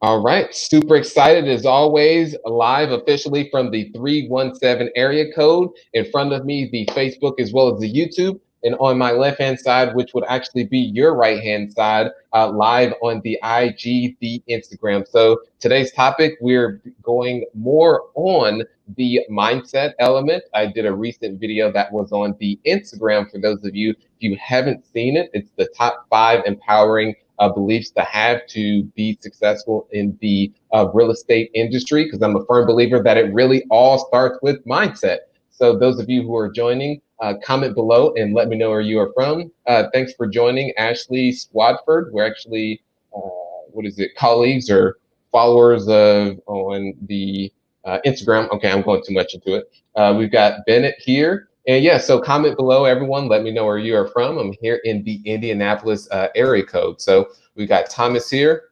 All right, super excited as always, live officially from the 317 area code. In front of me, the Facebook as well as the YouTube. And on my left-hand side, which would actually be your right-hand side, live on the IG, the Instagram. So today's topic, we're going more on the mindset element. I did a recent video that was on the Instagram. For those of you, if you haven't seen it, it's the top 5 empowering beliefs to have to be successful in the real estate industry, because I'm a firm believer that it really all starts with mindset. So those of you who are joining, comment below and let me know where you are from. Thanks for joining, Ashley Swadford. We're actually, colleagues or followers of on the Instagram. Okay, I'm going too much into it. We've got Bennett here. And yeah, so comment below, everyone. Let me know where you are from. I'm here in the Indianapolis area code. So we got Thomas here.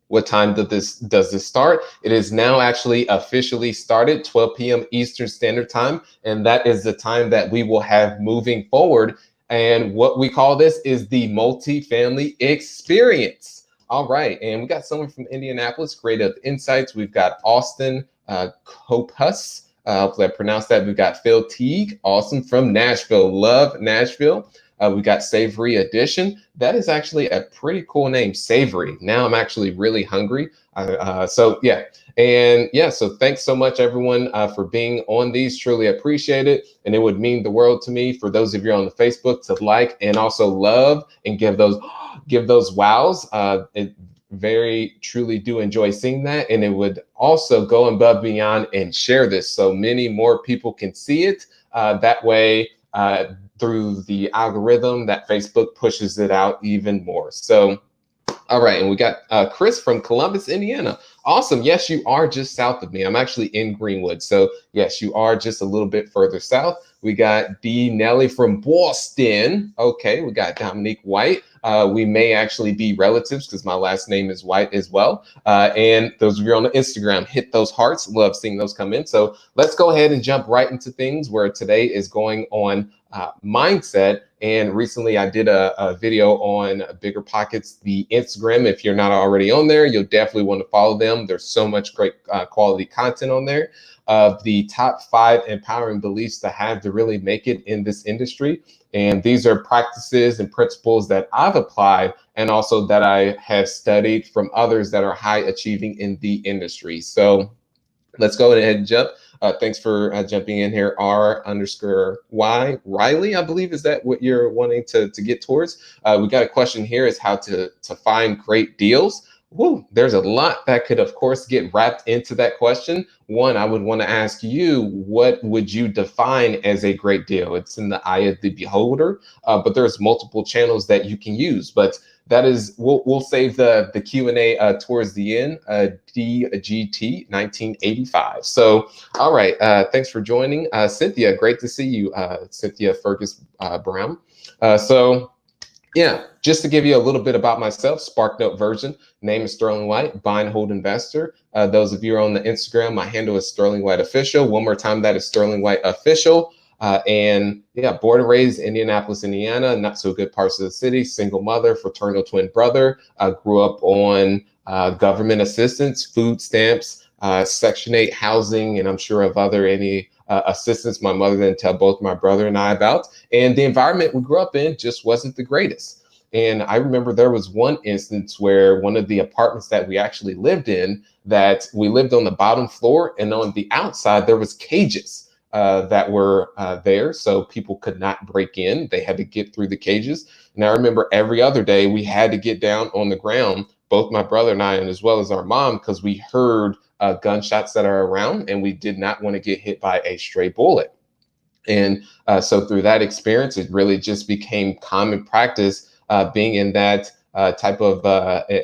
What time does this start? It is now actually officially started, 12 p.m. Eastern Standard Time. And that is the time that we will have moving forward. And what we call this is the multifamily experience. All right. And we got someone from Indianapolis, Creative Insights. We've got Austin Kopus. Hopefully I pronounced that. We've got Phil Teague, awesome, from Nashville. Love Nashville. We got Savory Edition. That is actually a pretty cool name, Savory. Now I'm actually really hungry. So thanks so much, everyone, for being on these. Truly appreciate it. And it would mean the world to me for those of you on the Facebook to like and also love and give those wows. Very truly do enjoy seeing that, and it would also go above and beyond and share this so many more people can see it. That way, through the algorithm, that Facebook pushes it out even more. So all right, and we got Chris from Columbus, Indiana. Awesome. Yes, you are just south of me. I'm actually in Greenwood. So yes, you are just a little bit further south. We got D. Nelly from Boston. Okay, we got Dominique White. We may actually be relatives because my last name is White as well. And those of you on the Instagram, hit those hearts. Love seeing those come in. So let's go ahead and jump right into things, where today is going on mindset. And recently I did a video on Bigger Pockets, the Instagram. If you're not already on there, you'll definitely want to follow them. There's so much great quality content on there of the top 5 empowering beliefs to have to really make it in this industry. And these are practices and principles that I've applied, and also that I have studied from others that are high achieving in the industry. So let's go ahead and jump. Thanks for jumping in here. R_Y Riley, I believe, is that what you're wanting to get towards? We got a question here, is how to find great deals. Woo, there's a lot that could, of course, get wrapped into that question. One, I would want to ask you, what would you define as a great deal? It's in the eye of the beholder, but there's multiple channels that you can use. But that is, we'll save the Q&A towards the end. DGT 1985. So, all right, thanks for joining. Cynthia, great to see you, Cynthia Fergus Brown. Yeah, just to give you a little bit about myself, SparkNote version. Name is Sterling White, buy and hold investor. Those of you who are on the Instagram, my handle is Sterling White Official. One more time, that is Sterling White Official. And yeah, born and raised Indianapolis, Indiana, not so good parts of the city, single mother, fraternal twin brother. Grew up on government assistance, food stamps, Section 8 housing, and I'm sure of other assistance my mother didn't tell both my brother and I about. And the environment we grew up in just wasn't the greatest. And I remember there was one instance where one of the apartments that we actually lived in, that we lived on the bottom floor, and on the outside there was cages that were there, so people could not break in. They had to get through the cages. And I remember every other day we had to get down on the ground, both my brother and I, and as well as our mom, because we heard gunshots that are around, and we did not want to get hit by a stray bullet. And so through that experience, it really just became common practice being in that type of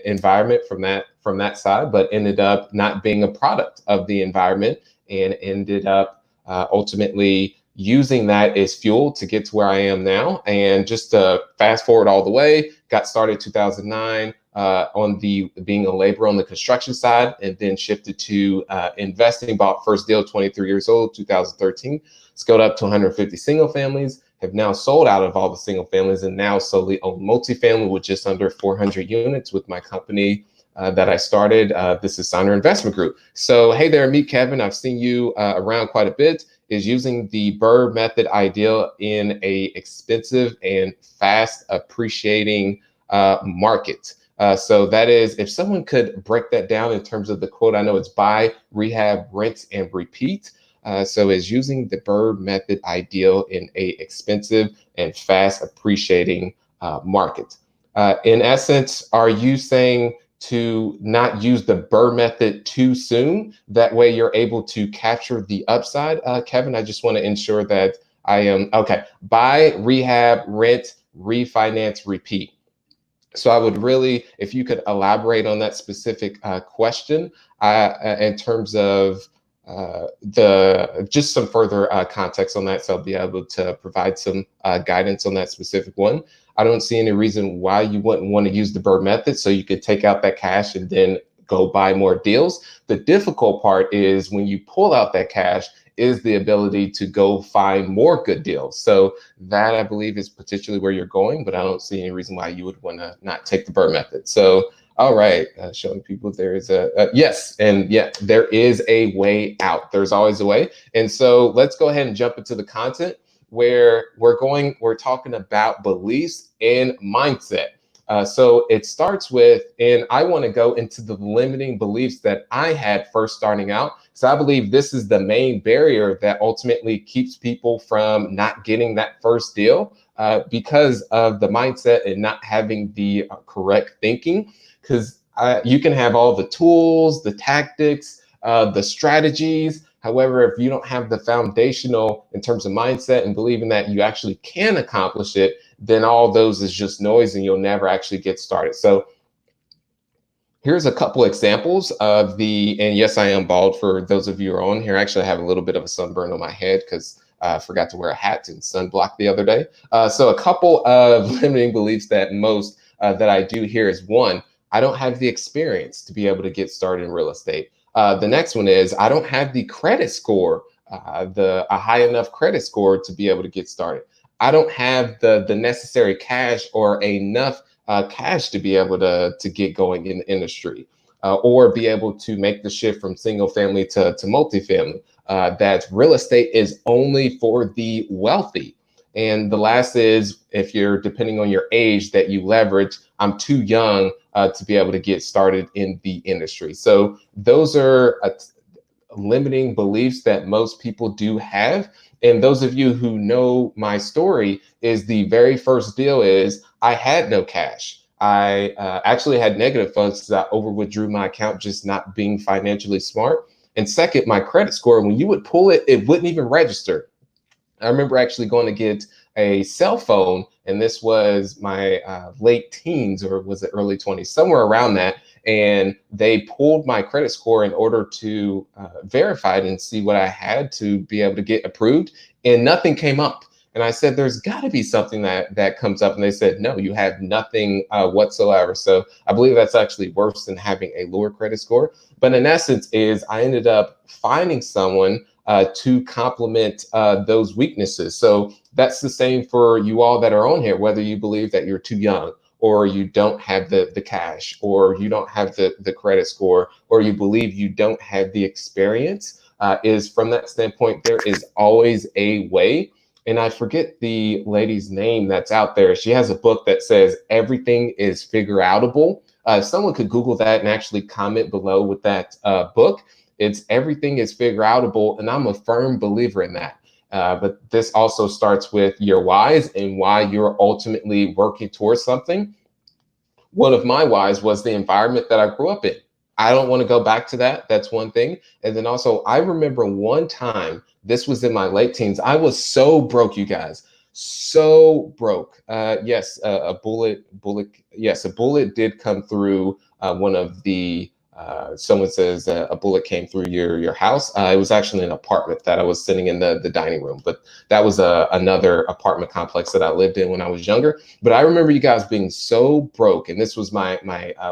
environment from that side, but ended up not being a product of the environment, and ended up ultimately using that as fuel to get to where I am now. And just to fast forward all the way, got started 2009 on being a laborer on the construction side, and then shifted to investing. Bought first deal 23 years old, 2013, scaled up to 150 single families, have now sold out of all the single families, and now solely own multifamily with just under 400 units with my company, that I started. This is Signer Investment Group. So, hey there, meet Kevin. I've seen you around quite a bit. Is using the BRRRR method ideal in a expensive and fast appreciating market? So that is, if someone could break that down in terms of the quote, I know it's buy, rehab, rinse, and repeat. So is using the BRRRR method ideal in a expensive and fast appreciating market? In essence, are you saying to not use the BRRRR method too soon? That way you're able to capture the upside. Kevin, I just want to ensure that I am okay. Buy, rehab, rent, refinance, repeat. So I would really, if you could elaborate on that specific question in terms of the just some further context on that, so I'll be able to provide some guidance on that specific one. I don't see any reason why you wouldn't want to use the BRRRR method, so you could take out that cash and then go buy more deals. The difficult part is when you pull out that cash is the ability to go find more good deals. So that, I believe, is potentially where you're going, but I don't see any reason why you would want to not take the BRRRR method. So, all right, showing people there is a yes, and yeah, there is a way out. There's always a way. And so let's go ahead and jump into the content where we're talking about beliefs and mindset. So it starts with, and I want to go into the limiting beliefs that I had first starting out. So I believe this is the main barrier that ultimately keeps people from not getting that first deal because of the mindset and not having the correct thinking. Because you can have all the tools, the tactics, the strategies. However, if you don't have the foundational in terms of mindset and believing that you actually can accomplish it, then all those is just noise and you'll never actually get started. So here's a couple examples of and yes, I am bald for those of you who are on here. Actually, I have a little bit of a sunburn on my head because I forgot to wear a hat and sunblock the other day. So a couple of limiting beliefs that that I do here is one, I don't have the experience to be able to get started in real estate. The next one is I don't have the credit score, a high enough credit score to be able to get started. I don't have the necessary cash or enough cash to be able to get going in the industry or be able to make the shift from single family to multifamily. That real estate is only for the wealthy. And the last is, if you're depending on your age that you leverage, I'm too young to be able to get started in the industry. So those are limiting beliefs that most people do have. And those of you who know my story, is the very first deal is I had no cash. I actually had negative funds because I over withdrew my account, just not being financially smart. And second, my credit score, when you would pull it, it wouldn't even register. I remember actually going to get a cell phone, and this was my late teens, or was it early 20s, somewhere around that. And they pulled my credit score in order to verify it and see what I had to be able to get approved, and nothing came up. And I said, there's got to be something that comes up. And they said, no, you have nothing whatsoever. So I believe that's actually worse than having a lower credit score. But in essence is I ended up finding someone to complement those weaknesses. So that's the same for you all that are on here, whether you believe that you're too young, or you don't have the cash, or you don't have the credit score, or you believe you don't have the experience, is from that standpoint, there is always a way. And I forget the lady's name that's out there. She has a book that says everything is figure outable. Someone could Google that and actually comment below with that book. It's everything is figure outable, and I'm a firm believer in that. But this also starts with your whys and why you're ultimately working towards something. One of my whys was the environment that I grew up in. I don't want to go back to that. That's one thing. And then also, I remember one time, this was in my late teens, I was so broke, you guys, so broke. Yes, a bullet, yes, a bullet did come through one of the someone says a bullet came through your house. It was actually an apartment that I was sitting in the dining room, but that was another apartment complex that I lived in when I was younger. But I remember you guys being so broke, and this was my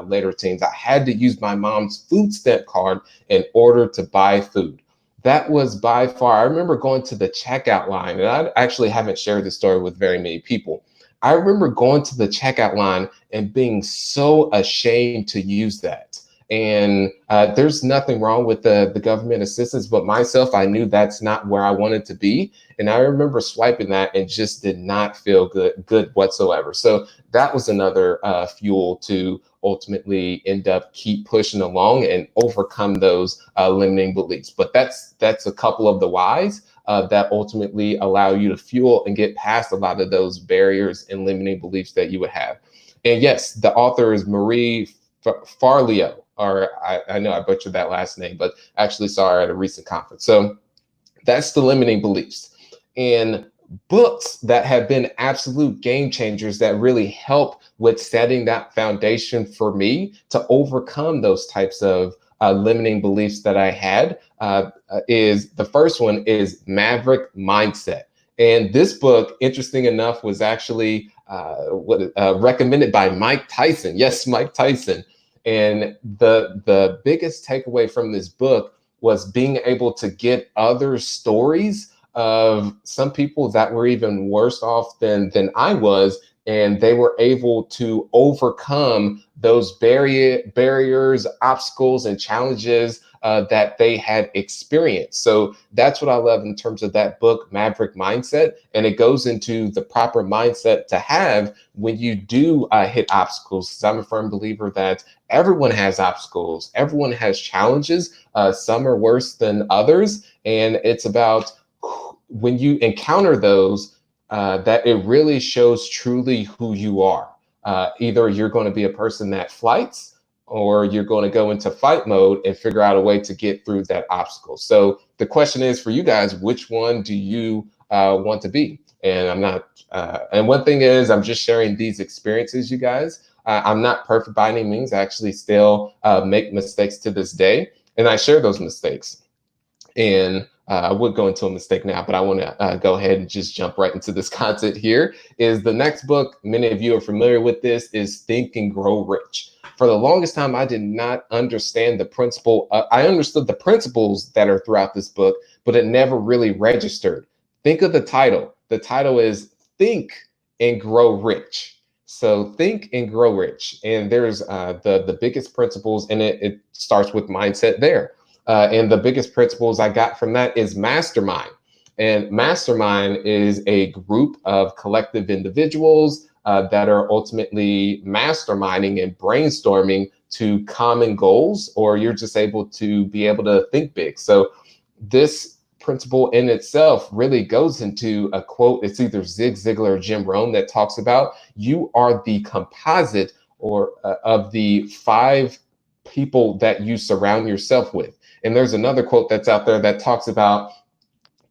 later teens. I had to use my mom's food stamp card in order to buy food. That was by far, I remember going to the checkout line, and I actually haven't shared this story with very many people. I remember going to the checkout line and being so ashamed to use that. And there's nothing wrong with the government assistance, but myself, I knew that's not where I wanted to be. And I remember swiping that and just did not feel good whatsoever. So that was another fuel to ultimately end up keep pushing along and overcome those limiting beliefs. But that's a couple of the whys that ultimately allow you to fuel and get past a lot of those barriers and limiting beliefs that you would have. And yes, the author is Marie Forleo, or I know I butchered that last name, but actually saw her at a recent conference. So that's the limiting beliefs. And books that have been absolute game changers that really help with setting that foundation for me to overcome those types of limiting beliefs that I had is the first one is Maverick Mindset. And this book, interesting enough, was actually recommended by Mike Tyson. Yes, Mike Tyson. And the biggest takeaway from this book was being able to get other stories of some people that were even worse off than I was, and they were able to overcome those barriers, obstacles, and challenges that they had experienced. So that's what I love in terms of that book, Maverick Mindset. And it goes into the proper mindset to have when you do hit obstacles. Because I'm a firm believer that everyone has obstacles, everyone has challenges. Some are worse than others. And it's about when you encounter those, that it really shows truly who you are. Either you're going to be a person that fights, or you're going to go into fight mode and figure out a way to get through that obstacle. So the question is for you guys, which one do you want to be? And I'm not, and one thing is I'm just sharing these experiences, you guys. I'm not perfect by any means. I actually still make mistakes to this day, and I share those mistakes. And I would go into a mistake now, but I want to go ahead and just jump right into this content here. Is the next book, many of you are familiar with this, is Think and Grow Rich. For the longest time, I did not understand the principle. I understood the principles that are throughout this book, but it never really registered. Think of the title. The title is Think and Grow Rich. So think and grow rich. And there's the biggest principles, and it starts with mindset there. And the biggest principles I got from that is mastermind. And mastermind is a group of collective individuals that are ultimately masterminding and brainstorming to common goals, or you're just able to be able to think big. So this principle in itself really goes into a quote. It's either Zig Ziglar or Jim Rohn that talks about you are the composite or of the 5 people that you surround yourself with. And there's another quote that's out there that talks about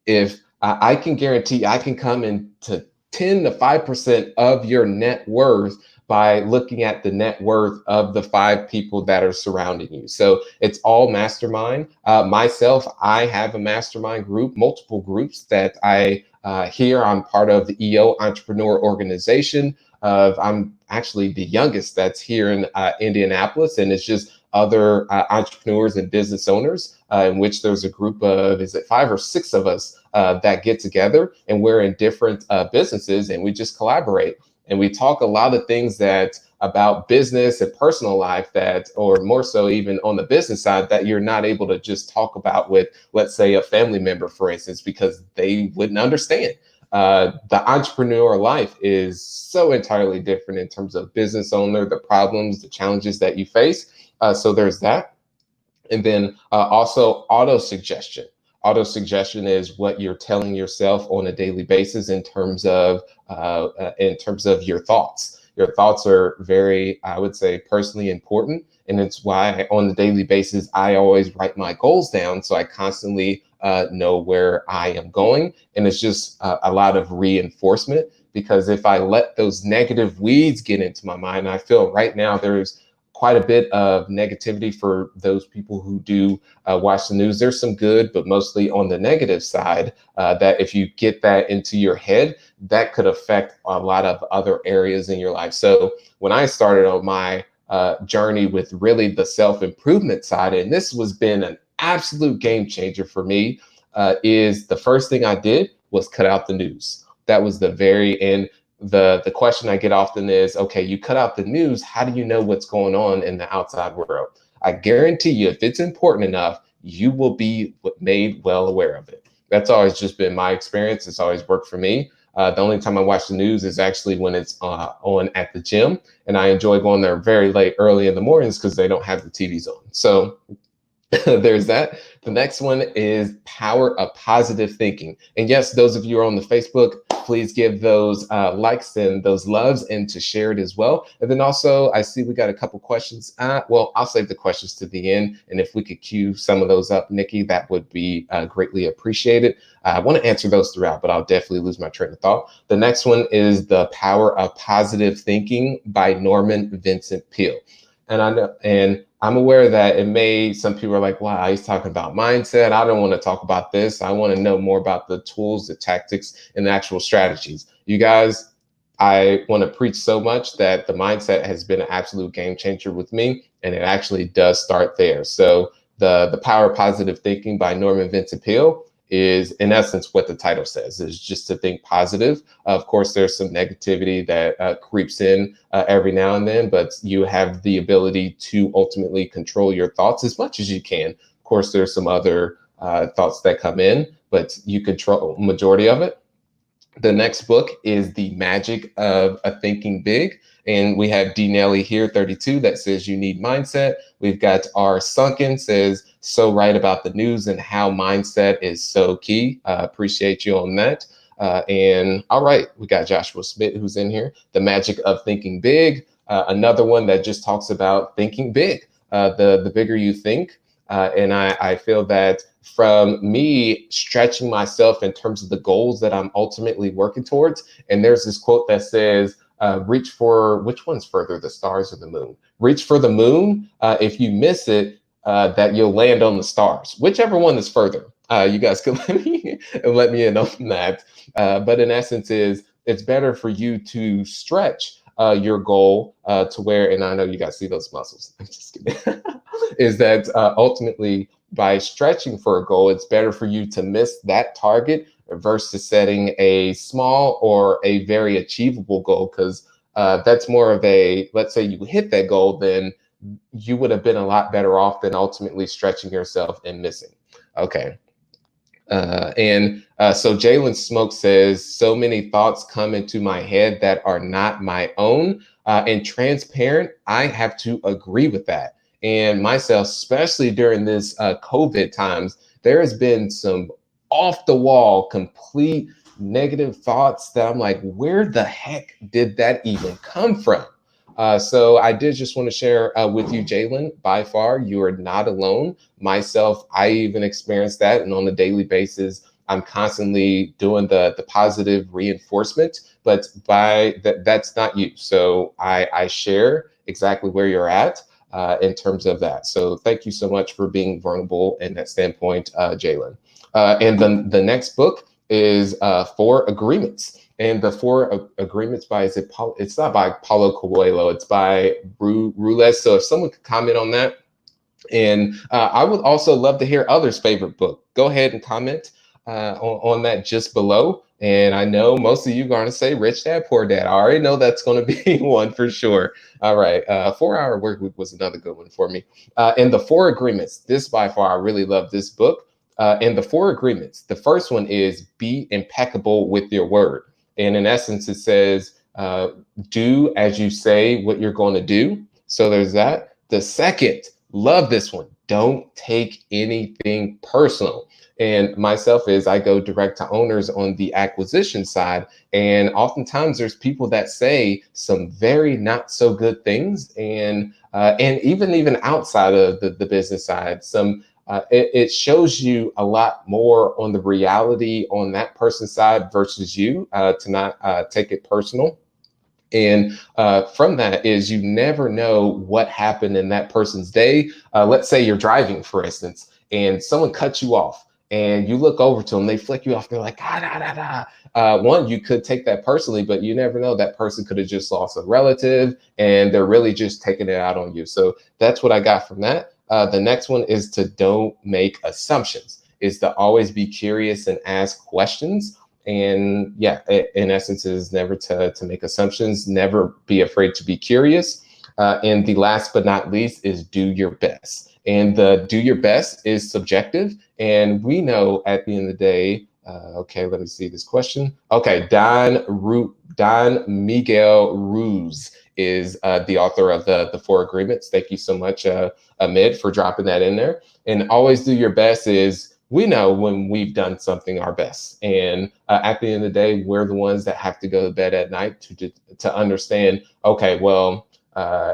if I can guarantee I can come into 10 to 5% of your net worth by looking at the net worth of the 5 people that are surrounding you. So it's all mastermind. Myself, I have a mastermind group, multiple groups that I here I'm part of the EO Entrepreneur Organization. I'm actually the youngest that's here in Indianapolis, and it's just other entrepreneurs and business owners, in which there's a group of, is it 5 or 6 of us that get together, and we're in different businesses, and we just collaborate. And we talk a lot of things that about business and personal life that, or more so even on the business side, that you're not able to just talk about with, let's say, a family member, for instance, because they wouldn't understand. The entrepreneur life is so entirely different in terms of business owner, the problems, the challenges that you face. So there's that. And then also auto-suggestion. Auto-suggestion is what you're telling yourself on a daily basis in terms of your thoughts. Your thoughts are very, I would say, personally important. And it's why on a daily basis, I always write my goals down. So I constantly know where I am going. And it's just a lot of reinforcement, because if I let those negative weeds get into my mind, I feel right now there's quite a bit of negativity for those people who do watch the news. There's some good, but mostly on the negative side, that if you get that into your head, that could affect a lot of other areas in your life. So when I started on my journey with really the self-improvement side, and this has been an absolute game changer for me, is the first thing I did was cut out the news. That was the very end. The question I get often is, okay, you cut out the news. How do you know what's going on in the outside world? I guarantee you, if it's important enough, you will be made well aware of it. That's always just been my experience. It's always worked for me. The only time I watch the news is actually when it's on at the gym, and I enjoy going there very late, early in the mornings because they don't have the TVs on. So there's that. The next one is power of positive thinking. And yes, those of you who are on the Facebook, please give those likes and those loves and to share it as well. And then also, I see we got a couple questions. Well, I'll save the questions to the end. And if we could queue some of those up, Nikki, that would be greatly appreciated. I want to answer those throughout, but I'll definitely lose my train of thought. The next one is The Power of Positive Thinking by Norman Vincent Peale. And I know, and I'm aware that some people are like, wow, he's talking about mindset. I don't want to talk about this. I want to know more about the tools, the tactics, and the actual strategies. You guys, I want to preach so much that the mindset has been an absolute game changer with me, and it actually does start there. So the Power of Positive Thinking by Norman Vincent Peale is in essence what the title says, is just to think positive. Of course, there's some negativity that creeps in every now and then, but you have the ability to ultimately control your thoughts as much as you can. Of course, there's some other thoughts that come in, but you control majority of it. The next book is The Magic of Thinking Big. And we have D. Nelly here, 32, that says you need mindset. We've got R. Sunken says, so right about the news and how mindset is so key. Appreciate you on that. And all right, we got Joshua Smith who's in here. The Magic of Thinking Big. Another one that just talks about thinking big. The bigger you think. And I feel that from me stretching myself in terms of the goals that I'm ultimately working towards. And there's this quote that says, reach for, which one's further, the stars or the moon? Reach for the moon. If you miss it, that you'll land on the stars, whichever one is further. You guys can let me in on that. But in essence it's better for you to stretch your goal to where, and I know you guys see those muscles, I'm just kidding, is that ultimately by stretching for a goal, it's better for you to miss that target versus setting a small or a very achievable goal, because that's more of a, let's say you hit that goal, then you would have been a lot better off than ultimately stretching yourself and missing. Okay. So Jalen Smoke says, so many thoughts come into my head that are not my own. And transparent, I have to agree with that. And myself, especially during this COVID times, there has been some off the wall, complete negative thoughts that I'm like, where the heck did that even come from? So I did just want to share with you, Jalen, by far, you are not alone. Myself, I even experienced that. And on a daily basis, I'm constantly doing the positive reinforcement, but that's not you. So I share exactly where you're at in terms of that. So thank you so much for being vulnerable in that standpoint, Jalen. And then the next book is 4 Agreements. And the 4 Agreements by, it's not by Paulo Coelho, it's by Roulette. So if someone could comment on that. And I would also love to hear others' favorite book. Go ahead and comment on that just below. And I know most of you are going to say Rich Dad, Poor Dad. I already know that's going to be one for sure. All right. 4-Hour Workweek was another good one for me. And the 4 Agreements, this by far, I really love this book. And the 4 Agreements, the first one is be impeccable with your word. And in essence, it says, do as you say what you're going to do. So there's that. The second, love this one. Don't take anything personal. And myself is I go direct to owners on the acquisition side. And oftentimes there's people that say some very not so good things. And even outside of the business side, it shows you a lot more on the reality on that person's side versus you to not take it personal. And from that is you never know what happened in that person's day. Let's say you're driving, for instance, and someone cuts you off and you look over to them, they flick you off. They're like, ah, da, da, da. One, you could take that personally, but you never know, that person could have just lost a relative and they're really just taking it out on you. So that's what I got from that. The next one is to don't make assumptions, is to always be curious and ask questions. And yeah, in essence, is never to make assumptions, never be afraid to be curious. And the last but not least is do your best. And the do your best is subjective. And we know at the end of the day, okay, let me see this question. Okay, Don Miguel Ruz is the author of the Four Agreements. Thank you so much, Amid, for dropping that in there. And always do your best is we know when we've done something our best. And at the end of the day, we're the ones that have to go to bed at night to understand, okay, well,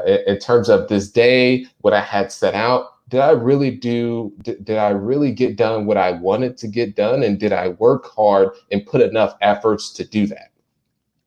in terms of this day, what I had set out, did I really get done what I wanted to get done? And did I work hard and put enough efforts to do that?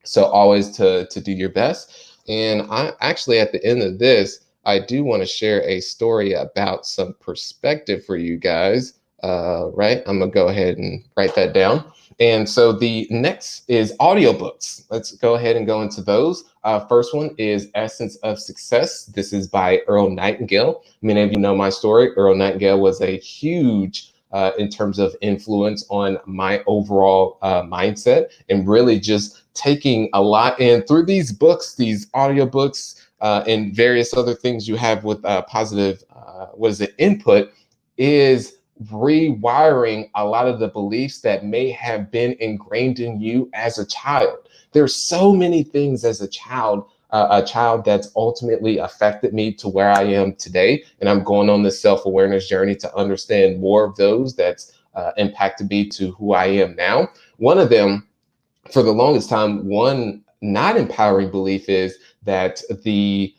So always to do your best. And I actually, at the end of this, I do want to share a story about some perspective for you guys. Right, I'm gonna go ahead and write that down. And so the next is audiobooks. Let's go ahead and go into those. First one is Essence of Success. This is by Earl Nightingale. Many of you know my story. Earl Nightingale was a huge in terms of influence on my overall mindset, and really just taking a lot in through these books, these audiobooks, and various other things you have with positive, input, is rewiring a lot of the beliefs that may have been ingrained in you as a child. There's so many things as a child that's ultimately affected me to where I am today. And I'm going on this self-awareness journey to understand more of those that's impacted me to who I am now. One of them, for the longest time, one not empowering belief is that the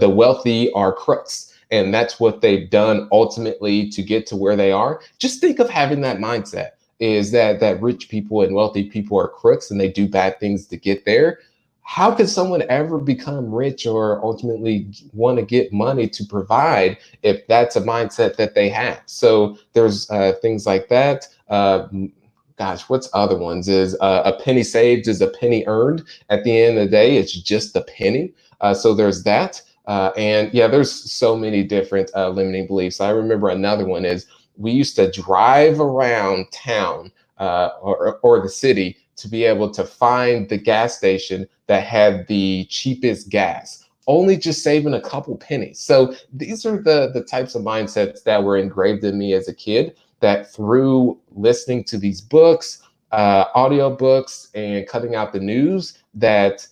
wealthy are crooks. And that's what they've done ultimately to get to where they are. Just think of having that mindset, is that rich people and wealthy people are crooks and they do bad things to get there. How could someone ever become rich or ultimately want to get money to provide if that's a mindset that they have? So there's things like that. What's other ones is a penny saved is a penny earned. At the end of the day, it's just a penny. So there's that. And yeah, there's so many different limiting beliefs. I remember another one is we used to drive around town or the city to be able to find the gas station that had the cheapest gas, only just saving a couple pennies. So these are the types of mindsets that were engraved in me as a kid, that through listening to these books, audiobooks, and cutting out the news, that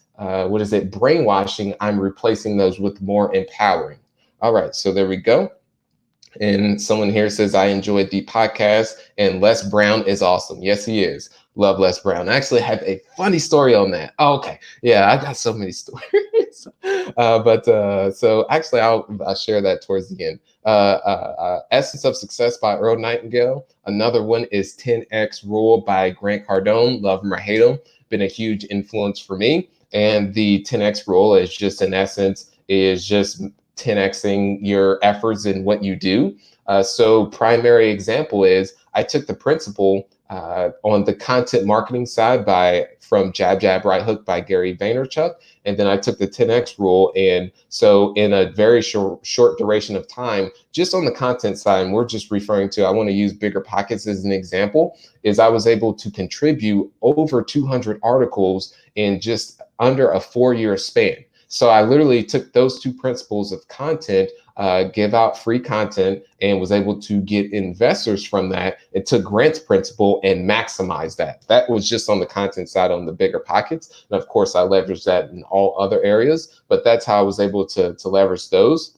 brainwashing, I'm replacing those with more empowering. All right, so there we go. And someone here says, I enjoyed the podcast and Les Brown is awesome. Yes, he is. Love Les Brown. I actually have a funny story on that. Oh, okay. Yeah, I got so many stories. So actually I'll share that towards the end. Essence of Success by Earl Nightingale. Another one is 10X Rule by Grant Cardone. Love him or hate him. Been a huge influence for me. And the 10X rule is just, in essence, is just 10Xing your efforts in what you do. So primary example is I took the principle on the content marketing side from Jab, Jab, Right Hook by Gary Vaynerchuk. And then I took the 10X rule. And so in a very short duration of time, just on the content side, and we're just referring to, I want to use BRRRR as an example, is I was able to contribute over 200 articles in just under a 4-year span. So I literally took those two principles of content, give out free content, and was able to get investors from that. It took Grant's principle and maximized that. That was just on the content side on the BRRRR. And of course, I leveraged that in all other areas, but that's how I was able to leverage those.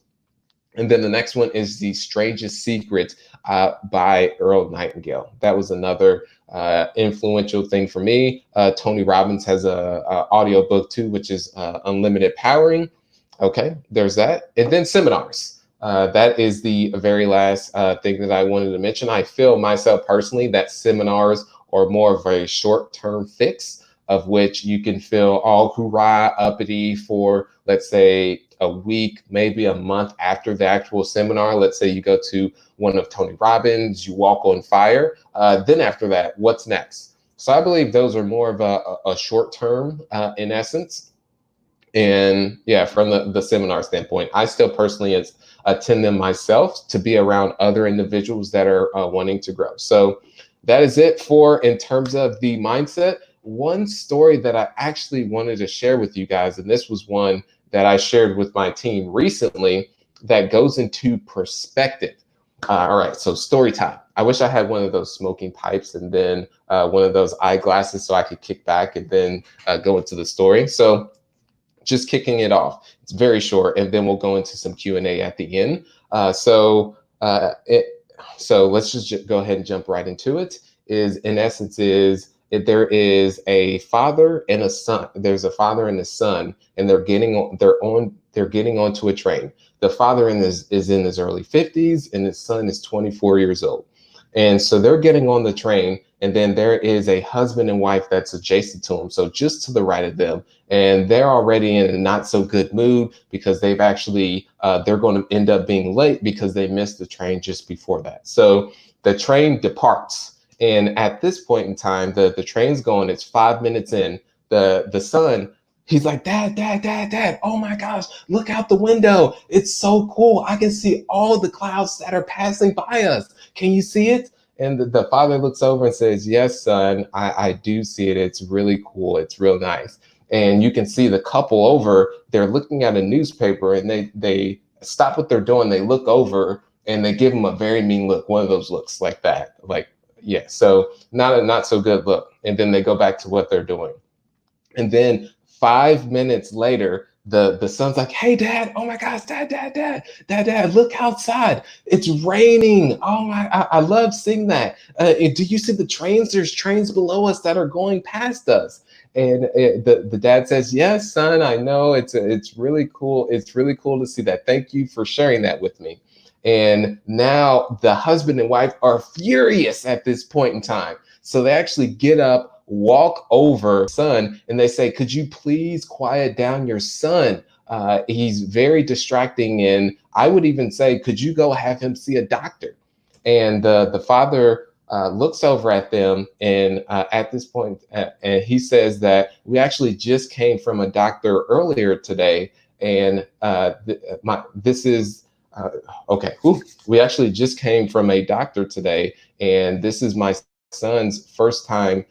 And then the next one is The Strangest Secret by Earl Nightingale. That was another influential thing for me. Tony Robbins has a audiobook too, which is Unlimited Powering. Okay, there's that. And then seminars. That is the very last thing that I wanted to mention. I feel myself personally that seminars are more of a short-term fix, of which you can feel all hoorah, uppity for, let's say, a week, maybe a month after the actual seminar. Let's say you go to one of Tony Robbins, you walk on fire. Then after that, what's next? So I believe those are more of a short term in essence. And yeah, from the seminar standpoint, I still personally attend them myself to be around other individuals that are wanting to grow. So that is it for in terms of the mindset. one story that I actually wanted to share with you guys, and this was one that I shared with my team recently that goes into perspective. All right, so story time. I wish I had one of those smoking pipes and then one of those eyeglasses so I could kick back and then go into the story. So just kicking it off. It's very short, and then we'll go into some Q&A at the end. So let's just go ahead and jump right into it. In essence, there is a father and a son. There's a father and a son, and they're getting onto a train. The father is in his early 50s, and his son is 24 years old. And so they're getting on the train, and then there is a husband and wife that's adjacent to them, so just to the right of them, and they're already in a not so good mood because they've actually they're going to end up being late because they missed the train just before that. So the train departs, and at this point in time, the train's going. It's 5 minutes in. The son, he's like, Dad, oh my gosh, look out the window. It's so cool. I can see all the clouds that are passing by us. Can you see it? And the father looks over and says, yes, son, I do see it. It's really cool. It's real nice. And you can see the couple over, they're looking at a newspaper, and they stop what they're doing. They look over and they give him a very mean look. One of those looks like that. Like, yeah, so not so good look. And then they go back to what they're doing. And then 5 minutes later, the son's like, hey, Dad, oh my gosh, Dad, look outside. It's raining. Oh my, I love seeing that. Do you see the trains? There's trains below us that are going past us. And the dad says, yes, son, I know. It's really cool. It's really cool to see that. Thank you for sharing that with me. And now the husband and wife are furious at this point in time. So they actually get up, walk over son, and they say, could you please quiet down your son? He's very distracting. And I would even say, could you go have him see a doctor? And the father looks over at them, and at this point, and he says that we actually just came from a doctor earlier today. And this is okay. Ooh, we actually just came from a doctor today, and this is my son's first time.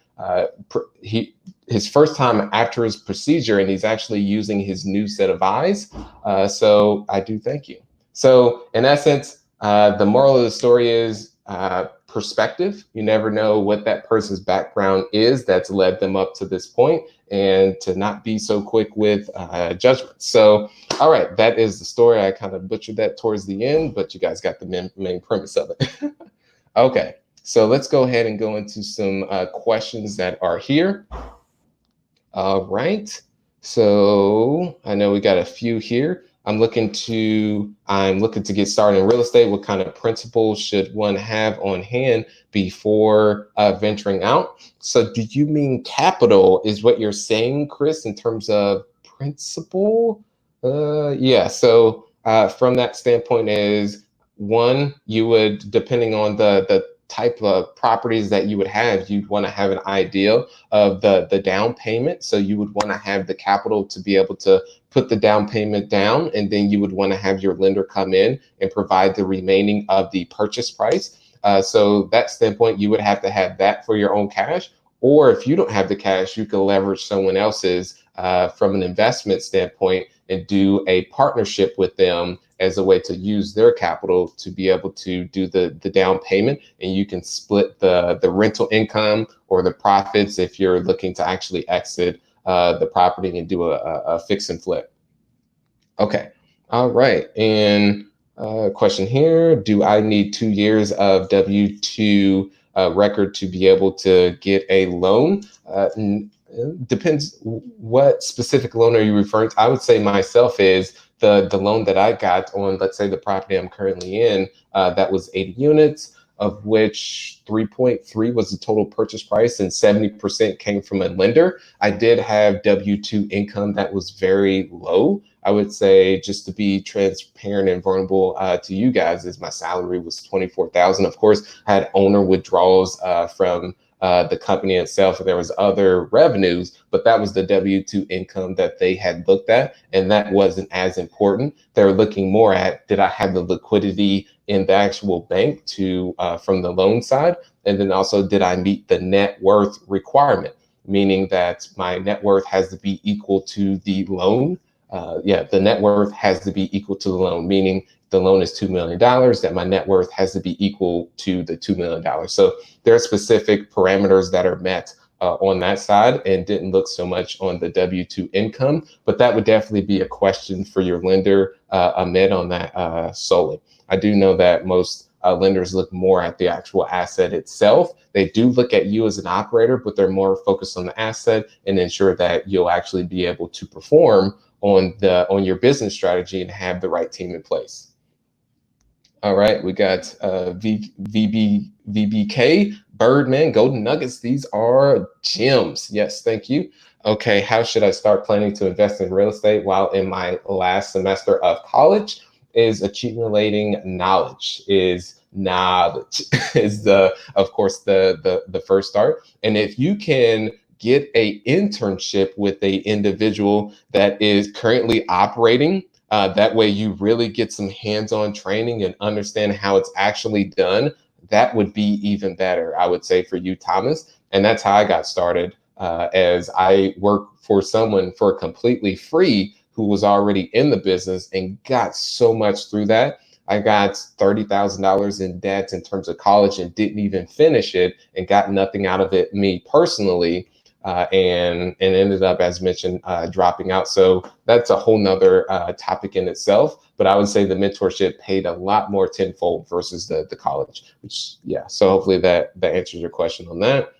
His first time after his procedure, and he's actually using his new set of eyes. So I do thank you. So in essence, the moral of the story is perspective. You never know what that person's background is that's led them up to this point, and to not be so quick with judgment. So, all right, that is the story. I kind of butchered that towards the end, but you guys got the main premise of it. Okay, so let's go ahead and go into some questions that are here. All right, so I know we got a few here. I'm looking to get started in real estate. What kind of principles should one have on hand before venturing out? So do you mean capital is what you're saying, Chris, in terms of principle? Yeah, so from that standpoint is one, you would, depending on the type of properties that you would have, you'd want to have an idea of the down payment. So you would want to have the capital to be able to put the down payment down, and then you would want to have your lender come in and provide the remaining of the purchase price. So that standpoint, you would have to have that for your own cash. Or if you don't have the cash, you can leverage someone else's from an investment standpoint and do a partnership with them as a way to use their capital to be able to do the down payment, and you can split the rental income or the profits if you're looking to actually exit the property and do a fix and flip. Okay, all right, and question here, do I need 2 years of W-2 record to be able to get a loan? Depends what specific loan are you referring to. I would say myself is the loan that I got on, let's say the property I'm currently in, that was 80 units, of which 3.3 was the total purchase price and 70% came from a lender. I did have W-2 income that was very low. I would say, just to be transparent and vulnerable to you guys, is my salary was $24,000. Of course, I had owner withdrawals from the company itself, and there was other revenues, but that was the W-2 income that they had looked at, and that wasn't as important. They were looking more at, did I have the liquidity in the actual bank to from the loan side, and then also, did I meet the net worth requirement? meaning that my net worth has to be equal to the loan. The net worth has to be equal to the loan, meaning the loan is $2 million, that my net worth has to be equal to the $2 million. So there are specific parameters that are met on that side, and didn't look so much on the W-2 income, but that would definitely be a question for your lender, Ahmed, on that solely. I do know that most lenders look more at the actual asset itself. They do look at you as an operator, but they're more focused on the asset and ensure that you'll actually be able to perform on your business strategy and have the right team in place. All right, we got VBK, Birdman, Golden Nuggets. These are gems. Yes, thank you. Okay, how should I start planning to invest in real estate while in my last semester of college? Is accumulating knowledge. Is of course the first start. And if you can get a internship with a individual that is currently operating, that way you really get some hands-on training and understand how it's actually done. That would be even better, I would say, for you, Thomas. And that's how I got started, as I worked for someone for completely free who was already in the business and got so much through that. I got $30,000 in debt in terms of college and didn't even finish it and got nothing out of it, me personally. And ended up, as mentioned, dropping out. So that's a whole nother topic in itself. But I would say the mentorship paid a lot more tenfold versus the college, which, yeah. So hopefully that answers your question on that.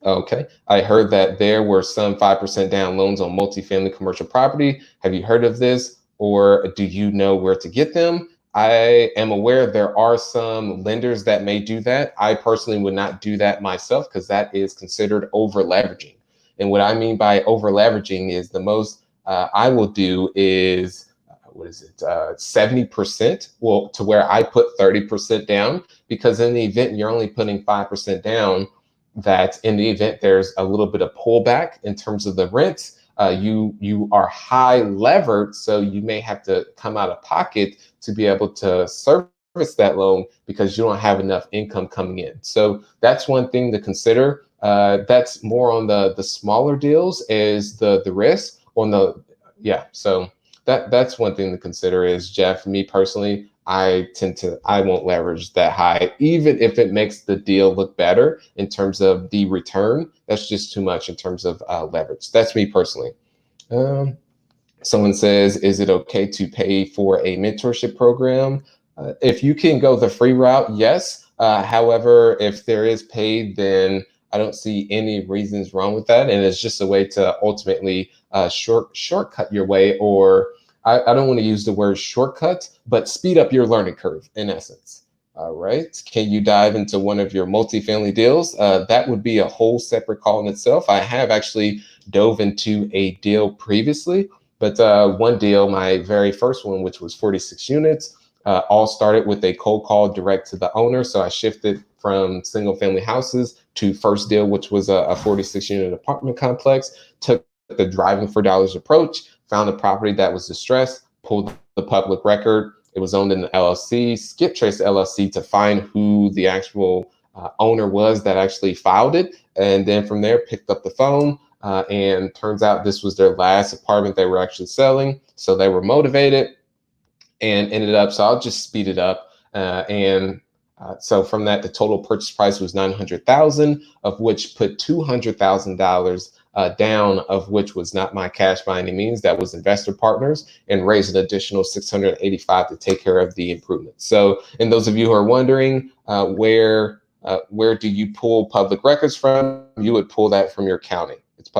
Okay. I heard that there were some 5% down loans on multifamily commercial property. Have you heard of this, or do you know where to get them? I am aware there are some lenders that may do that. I personally would not do that myself because that is considered over leveraging. And what I mean by over leveraging is the most I will do is, 70%, well, to where I put 30% down, because in the event you're only putting 5% down, that in the event there's a little bit of pullback in terms of the rents, you are high levered, so you may have to come out of pocket to be able to service that loan because you don't have enough income coming in. So that's one thing to consider. That's more on the smaller deals, is the risk on the, yeah. So that's one thing to consider is, Jeff, me personally, I won't leverage that high, even if it makes the deal look better in terms of the return. That's just too much in terms of leverage. That's me personally. Someone says, is it okay to pay for a mentorship program? If you can go the free route, yes. However, if there is paid, then I don't see any reasons wrong with that. And it's just a way to ultimately shortcut your way, or I don't want to use the word shortcut, but speed up your learning curve in essence. All right. Can you dive into one of your multifamily deals? That would be a whole separate call in itself. I have actually dove into a deal previously, but one deal, my very first one, which was 46 units, all started with a cold call direct to the owner. So I shifted from single family houses to first deal, which was a 46 unit apartment complex, took the driving for dollars approach, found a property that was distressed, pulled the public record. It was owned in the LLC, skip traced the LLC to find who the actual owner was that actually filed it. And then from there, picked up the phone, and turns out this was their last apartment they were actually selling. So they were motivated and ended up, so I'll just speed it up. So from that, the total purchase price was $900,000, of which put $200,000 down, of which was not my cash by any means. That was investor partners, and raised an additional $685 to take care of the improvements. So, and those of you who are wondering where do you pull public records from, you would pull that from your county. It's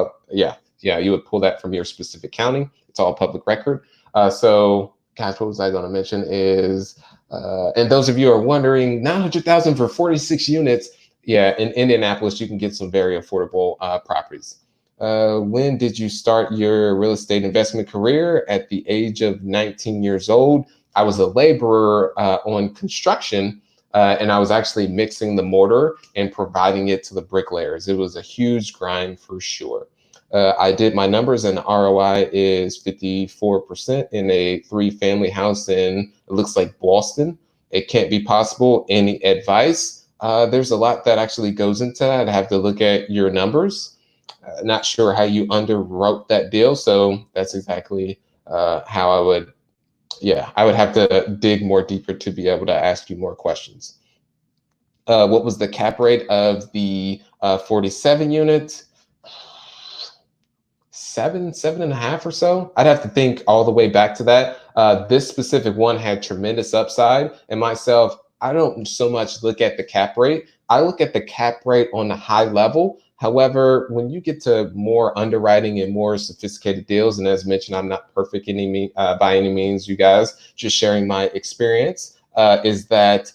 you would pull that from your specific county. It's all public record. So, gosh, what was I going to mention is, and those of you who are wondering, $900,000 for 46 units. Yeah, in Indianapolis, you can get some very affordable properties. When did you start your real estate investment career? At the age of 19 years old. I was a laborer on construction, and I was actually mixing the mortar and providing it to the bricklayers. It was a huge grind for sure. I did my numbers, and the ROI is 54% in a 3-family house in, it looks like Boston. It can't be possible. Any advice? There's a lot that actually goes into that. I have to look at your numbers. not sure how you underwrote that deal. So that's exactly how I would, yeah, I would have to dig more deeper to be able to ask you more questions. What was the cap rate of the 47 units? 7.5 or so. I'd have to think all the way back to that. This specific one had tremendous upside, and myself, I don't so much look at the cap rate. I look at the cap rate on the high level. However, when you get to more underwriting and more sophisticated deals, and as mentioned, I'm not perfect by any means, you guys, just sharing my experience, is that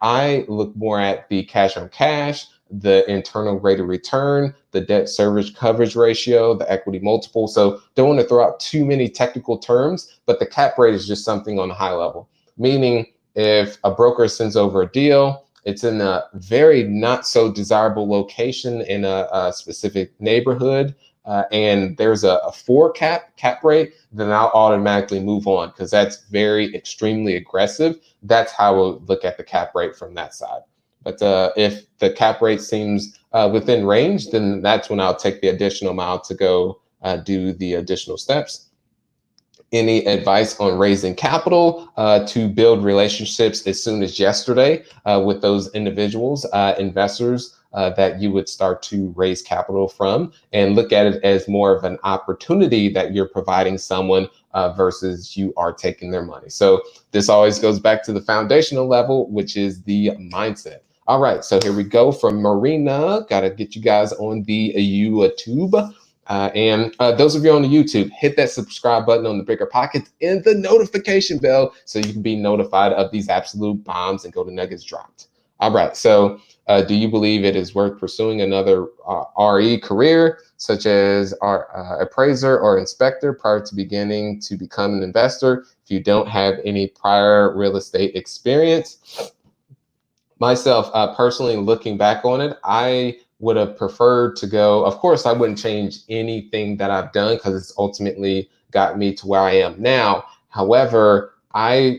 I look more at the cash on cash, the internal rate of return, the debt service coverage ratio, the equity multiple. So don't want to throw out too many technical terms, but the cap rate is just something on a high level. Meaning if a broker sends over a deal, it's in a very not so desirable location in a specific neighborhood, and there's a 4 cap rate, then I'll automatically move on because that's very extremely aggressive. That's how we'll look at the cap rate from that side. But if the cap rate seems within range, then that's when I'll take the additional mile to go do the additional steps. Any advice on raising capital to build relationships as soon as yesterday with those individuals, investors that you would start to raise capital from, and look at it as more of an opportunity that you're providing someone versus you are taking their money. So this always goes back to the foundational level, which is the mindset. All right, so here we go from Marina. Got to get you guys on the YouTube. And those of you on the YouTube, hit that subscribe button on the BRRRR and the notification bell so you can be notified of these absolute bombs and golden nuggets dropped. All right, so do you believe it is worth pursuing another RE career, such as appraiser or inspector, prior to beginning to become an investor if you don't have any prior real estate experience? Myself, personally, looking back on it, I would have preferred to go. Of course, I wouldn't change anything that I've done because it's ultimately got me to where I am now. However,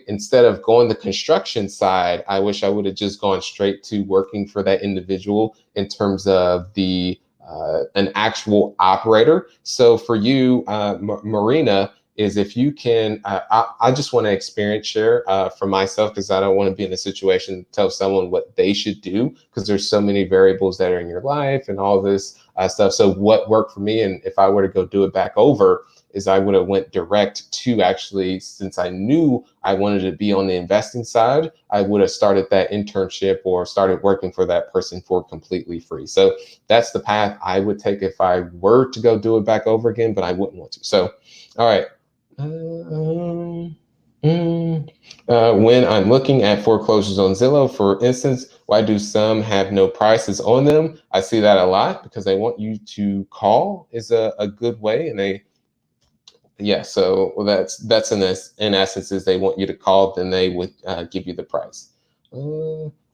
instead of going the construction side, I wish I would have just gone straight to working for that individual in terms of an actual operator. So for you, Marina, is if you can, I just want to experience share for myself, because I don't want to be in a situation to tell someone what they should do, because there's so many variables that are in your life and all this stuff. So what worked for me, and if I were to go do it back over, is I would have went direct to, actually, since I knew I wanted to be on the investing side, I would have started that internship or started working for that person for completely free. So that's the path I would take if I were to go do it back over again, but I wouldn't want to. So, all right. When I'm looking at foreclosures on Zillow, for instance, why do some have no prices on them? I see that a lot because they want you to call is a good way, and so that's in essence is they want you to call, then they would give you the price.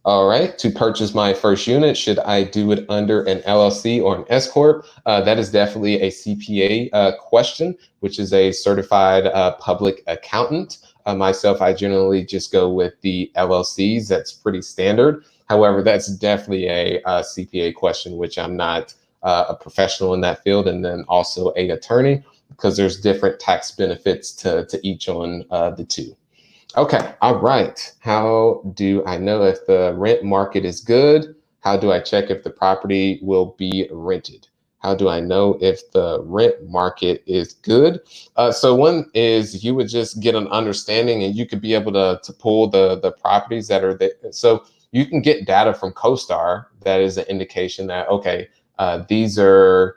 All right, to purchase my first unit, should I do it under an LLC or an S Corp? That is definitely a CPA question, which is a certified public accountant. Myself, I generally just go with the LLCs. That's pretty standard. However, that's definitely a CPA question, which I'm not a professional in that field, and then also an attorney, because there's different tax benefits to each on the two. Okay, all right. How do I know if the rent market is good? How do I check if the property will be rented? How do I know if the rent market is good? So one is you would just get an understanding, and you could be able to pull the properties that are there. So you can get data from CoStar that is an indication that, okay, these are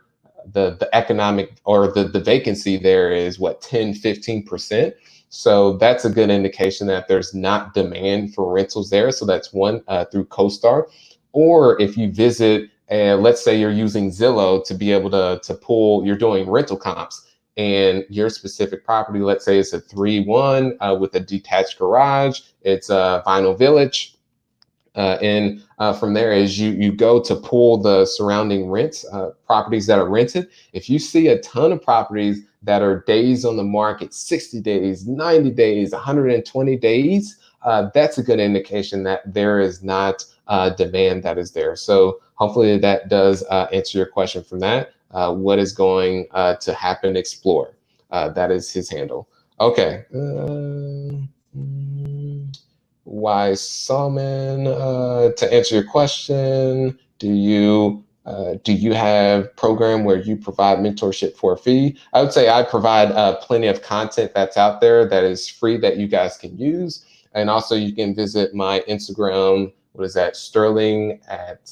the economic, or the vacancy there is what, 10-15%. So that's a good indication that there's not demand for rentals there. So that's one, through CoStar. Or if you visit, let's say you're using Zillow to be able to pull, you're doing rental comps, and your specific property, let's say it's a 3-1 with a detached garage, it's a Vinyl Village. And from there, as you go to pull the surrounding rents, properties that are rented, if you see a ton of properties that are days on the market, 60 days, 90 days, 120 days, that's a good indication that there is not demand that is there. So hopefully that does answer your question from that. what is going to happen, explore. That is his handle. Okay. Why Salmon? To answer your question, do you have program where you provide mentorship for a fee? I would say I provide plenty of content that's out there that is free that you guys can use. And also you can visit my Instagram. What is that? Sterling at,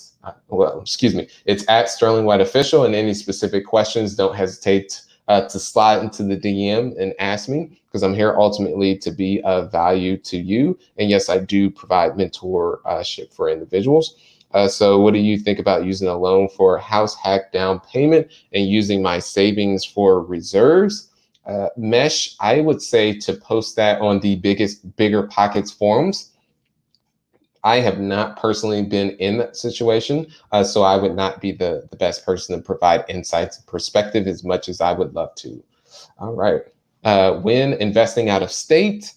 well, excuse me. It's at Sterling White Official. And any specific questions, don't hesitate to slide into the DM and ask me, because I'm here ultimately to be of value to you. And yes, I do provide mentorship for individuals. So what do you think about using a loan for house hack down payment and using my savings for reserves? Mesh, I would say to post that on the Bigger Pockets forums. I have not personally been in that situation, so I would not be the best person to provide insights and perspective as much as I would love to. All right. When investing out of state,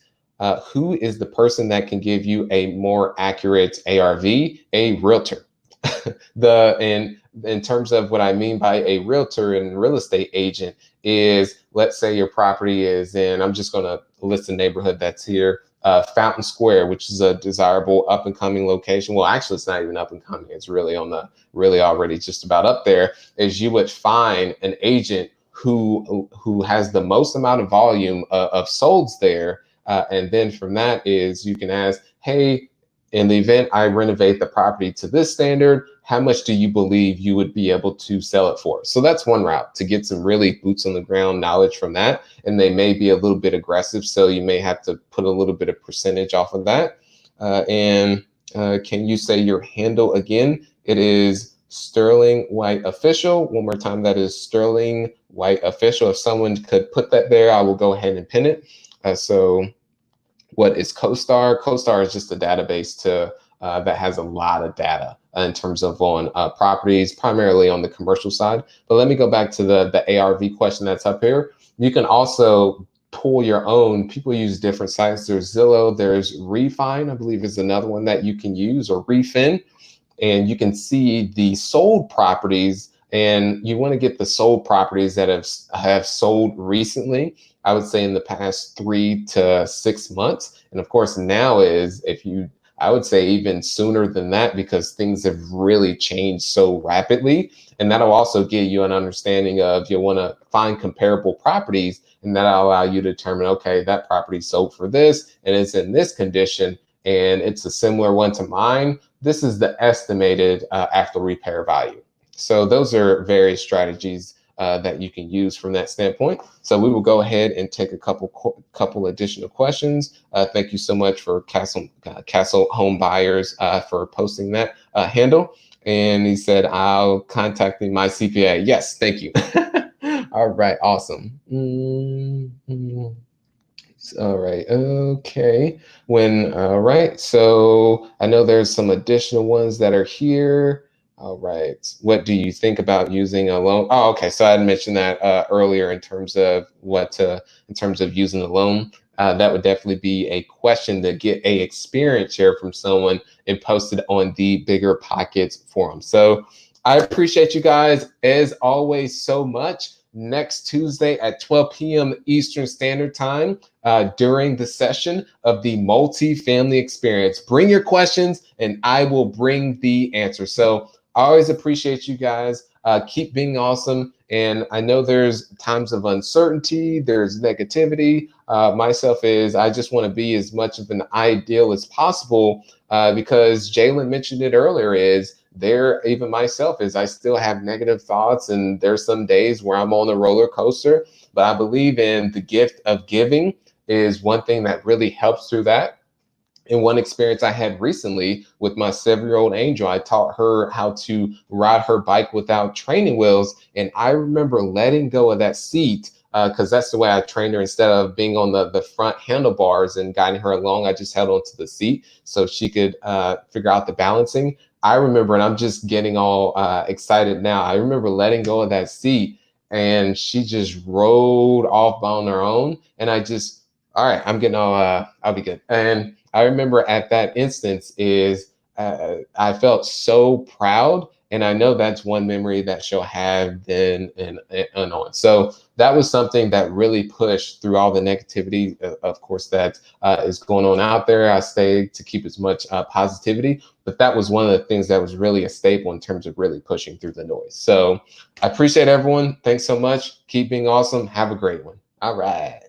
who is the person that can give you a more accurate ARV? A realtor. In terms of what I mean by a realtor and real estate agent is, let's say your property is in, I'm just going to list a neighborhood that's here, Fountain Square, which is a desirable up and coming location. Well, actually, it's not even up and coming. It's really really already just about up there. Is you would find an agent who has the most amount of volume of solds there. And then from that is you can ask, hey, in the event I renovate the property to this standard, how much do you believe you would be able to sell it for? So that's one route to get some really boots on the ground knowledge from that. And they may be a little bit aggressive, so you may have to put a little bit of percentage off of that. Can you say your handle again? It is Sterling White Official. One more time, that is Sterling White Official. If someone could put that there, I will go ahead and pin it. So what is CoStar? CoStar is just a database that has a lot of data in terms of on properties, primarily on the commercial side. But let me go back to the ARV question that's up here. You can also pull your own. People use different sites. There's Zillow, there's Refine, I believe is another one that you can use, or Refin. And you can see the sold properties, and you want to get the sold properties that have sold recently. I would say in the past 3 to 6 months. And of course, now is, I would say even sooner than that, because things have really changed so rapidly. And that'll also give you an understanding of, you'll want to find comparable properties, and that'll allow you to determine, okay, that property sold for this and it's in this condition, and it's a similar one to mine. This is the estimated after repair value. So those are various strategies that you can use from that standpoint. So we will go ahead and take a couple additional questions. Thank you so much for Castle Home Buyers for posting that handle. And he said, I'll contact my CPA. Yes, thank you. All right, awesome. All right, okay. All right, so I know there's some additional ones that are here. All right, what do you think about using a loan? Oh, okay, so I had mentioned that earlier in terms of using a loan. That would definitely be a question to get a experience share from someone and post it on the Bigger Pockets forum. So I appreciate you guys as always so much. Next Tuesday at 12 p.m. Eastern Standard Time during the session of the multifamily experience. Bring your questions and I will bring the answer. So I always appreciate you guys. Keep being awesome. And I know there's times of uncertainty, there's negativity. Myself is, I just want to be as much of an ideal as possible because Jalen mentioned it earlier, is there, even myself, is I still have negative thoughts, and there's some days where I'm on a roller coaster, but I believe in the gift of giving is one thing that really helps through that. And one experience I had recently with my 7-year-old Angel, I taught her how to ride her bike without training wheels. And I remember letting go of that seat because that's the way I trained her. Instead of being on the front handlebars and guiding her along, I just held onto the seat so she could figure out the balancing. I remember, and I'm just getting all excited now, I remember letting go of that seat and she just rode off on her own. And I just, all right, I'm getting all, I'll be good. And I remember at that instance is I felt so proud And I know that's one memory that she'll have then and on. So that was something that really pushed through all the negativity, of course, that is going on out there. I stayed to keep as much positivity, but that was one of the things that was really a staple in terms of really pushing through the noise. So I appreciate everyone. Thanks so much. Keep being awesome. Have a great one. All right.